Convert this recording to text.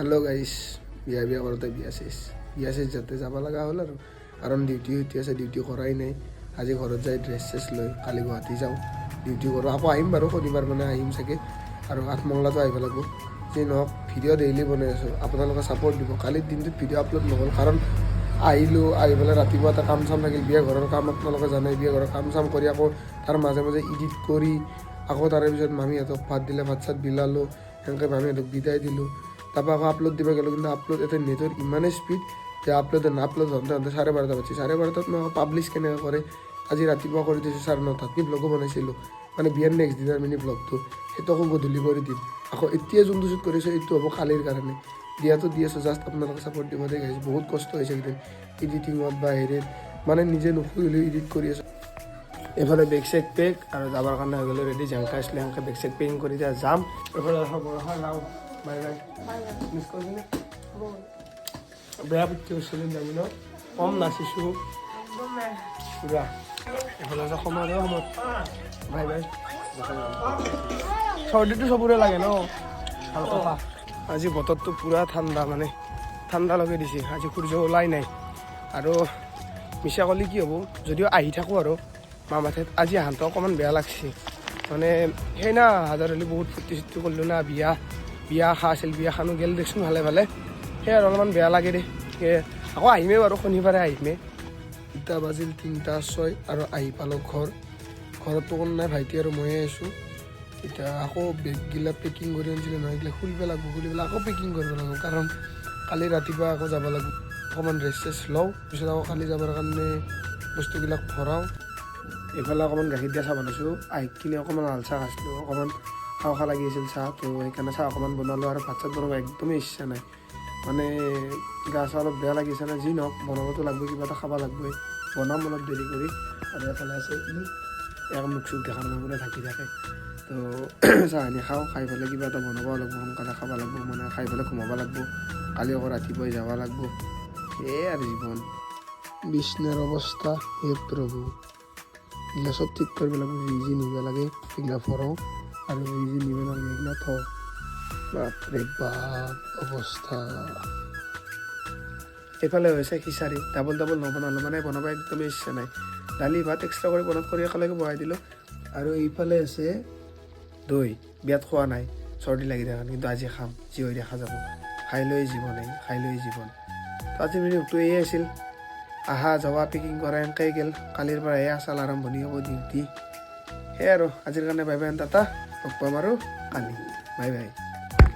Hello' গাইছ, বিয়া কৰোঁতে বিয়া চেছ যাতে যাব লগা হ'ল আৰু কাৰণ ডিউটি আছে, ডিউটি কৰাই নাই। আজি ঘৰত যাই ড্ৰেছ চেছ লৈ কালি গুৱাহাটী যাওঁ, ডিউটি কৰোঁ। আকৌ আহিম বাৰু, শনিবাৰ মানে আহিম চাগে, আৰু আঠমঙলাটো আহিব লাগিব। যি নহওক ভিডিঅ' ডেইলি বনাই আছোঁ, আপোনালোকে ছাপৰ্ট দিব। কালিৰ দিনটোত ভিডিঅ' আপলোড নহ'ল কাৰণ আহিলোঁ, আহি পেলাই ৰাতিপুৱা এটা কাম চাম থাকিল, বিয়া ঘৰৰ কাম আপোনালোকে জানে। বিয়া ঘৰৰ কাম চাম কৰি আকৌ তাৰ মাজে মাজে এডিট কৰি আকৌ তাৰে পিছত মামীহঁতক ভাত দিলে ভাত চাত বিলালোঁ, সেনেকৈ মামীহঁতক বিদায় দিলোঁ। তাৰপৰা আকৌ আপলোড দিব গ'লোঁ, কিন্তু আপলোড এটা নেটৰ ইমানেই স্পীড যে আপলোড হওঁতে 12:30 বাজিছে। 12:30 মই আকৌ পাব্লিছ কেনেকৈ কৰে, আজি ৰাতিপুৱা কৰি দিছোঁ 9:30। ব্লগো বনাইছিলোঁ, মানে বিয়াৰ নেক্সট দিনাৰ মিনি ব্লগটো, সেইটো আকৌ গধূলি কৰি দিম। আকৌ এতিয়া যোনটো শ্বুট কৰিছোঁ এইটো হ'ব কালিৰ কাৰণে। দিয়াটো দি আছোঁ, জাষ্ট আপোনালোকে ছাপৰ্ট দিব দেই গাইছ। বহুত কষ্ট হৈছে একদিন এডিটিঙত বা হেৰিত, মানে নিজে নুশুই এডিট কৰি আছোঁ। এইফালে বেগ চেগ পেক আৰু যাবৰ কাৰণে হৈ গ'লোঁ ৰেডি। জেংকা আছিলে সেনেকৈ বেগ চেগ পেকিং কৰি এতিয়া যাম। এইফালে বৰষা যাওঁ, বাই বাই। মিছ কৰিছিনে? বেয়া পুষ্টি হৈছিলোঁ যাবি ন, কম নাচিছোঁ পুৰা। এইফালে যে সময় বাই বাই। চৰ্দিটো চবৰে লাগে ন, ভাল কথা। আজি বতৰটো পূৰা ঠাণ্ডা, মানে ঠাণ্ডা লগাই দিছে। আজি সূৰ্য ওলাই নাই আৰু মিছা ক'লে কি হ'ব, যদিও আহি থাকোঁ আৰু মামাঠাইত, আজি আহানটো অকণমান বেয়া লাগছে। মানে সেই না হাজাৰ হ'লে বহুত ফূৰ্তি চূৰ্তি কৰিলোঁ না, বিয়া খা আছিল, বিয়া খানো গেল দেচোন ভালে সেই আৰু অলপমান বেয়া লাগে দেই। আকৌ আহিমেই বাৰু, শনিবাৰে আহিমেই। এতিয়া বাজিল 3:06 আৰু আহি পালোঁ ঘৰতো কোনো নাই, ভাইটি আৰু ময়ে আছোঁ। এতিয়া আকৌ বেগগিলা পেকিং কৰি আনিছিলোঁ নহয়, এইগিলা খুলিব লাগিব, খুলি পেলাই আকৌ পেকিং কৰিব লাগিব, কাৰণ কালি ৰাতিপুৱা আকৌ যাব লাগিব। অকণমান ৰেষ্ট চেষ্ট লওঁ, পিছত আকৌ কালি যাবৰ কাৰণে বস্তুবিলাক ভৰাওঁ। এইফালে অকণমান গাখীৰ দিয়া চাহ বনাইছোঁ, আহি কিনে অকণমান লাল চাহ খাইছিলোঁ, অকণমান খাওঁ লাগি আছিল চাহ, তো সেইকাৰণে চাহ অকণমান বনালোঁ। আৰু ভাত চাত বনাব একদমেই ইচ্ছা নাই, মানে গা চা অলপ বেয়া লাগিছে না। যি নহওক বনাবতো লাগবই, কিবা এটা খাব লাগবই, বনাম অলপ দেৰি কৰি। আৰু এফালে আছে এক মুখ চুখ দেখাৰ মানে থাকি থাকে, তো চাহখিনি খাওঁ, খাই পেলাই কিবা এটা বনাব লাগিব, সোনকালে খাব লাগিব, মানে খাই পেলাই ঘুমাব লাগিব, কালি আকৌ ৰাতিপুৱাই যাব লাগিব। সেয়াই আৰু জীৱন। বিচনাৰ অৱস্থা হে প্ৰভু, এইগিলা চব ঠিক কৰিব লাগিব। যি নিব লাগে সেইগিলা ভৰাওঁ, আৰু যি নিব নালাগে সেইগিলা থওঁ। বাপৰে বাপ অৱস্থা। এইফালে হৈছে খিচাৰি, ডাবল নবনালোঁ, মানে বনাব একদমেই ইচ্ছা নাই। দালি ভাত এক্সট্ৰা কৰি বনাত কৰি একেলগে বহাই দিলোঁ। আৰু এইফালে আছে দৈ, বিয়াত খোৱা নাই, চৰ্দি লাগি থকা, কিন্তু আজি খাম, যি হৈ দেখা যাব। খাই লৈ জীৱন। তো আজি মিনিটটো এয়ে আছিল, আহা যাৱা পেকিং কৰা এনেকৈ গ'ল। কালিৰ পৰাহে আচাল আৰম্ভণি হ'ব ডিউটি। সেয়াই আৰু আজিৰ কাৰণে বাই বাই, টাটা। লগ পাম আৰু কালি, বাই বাই।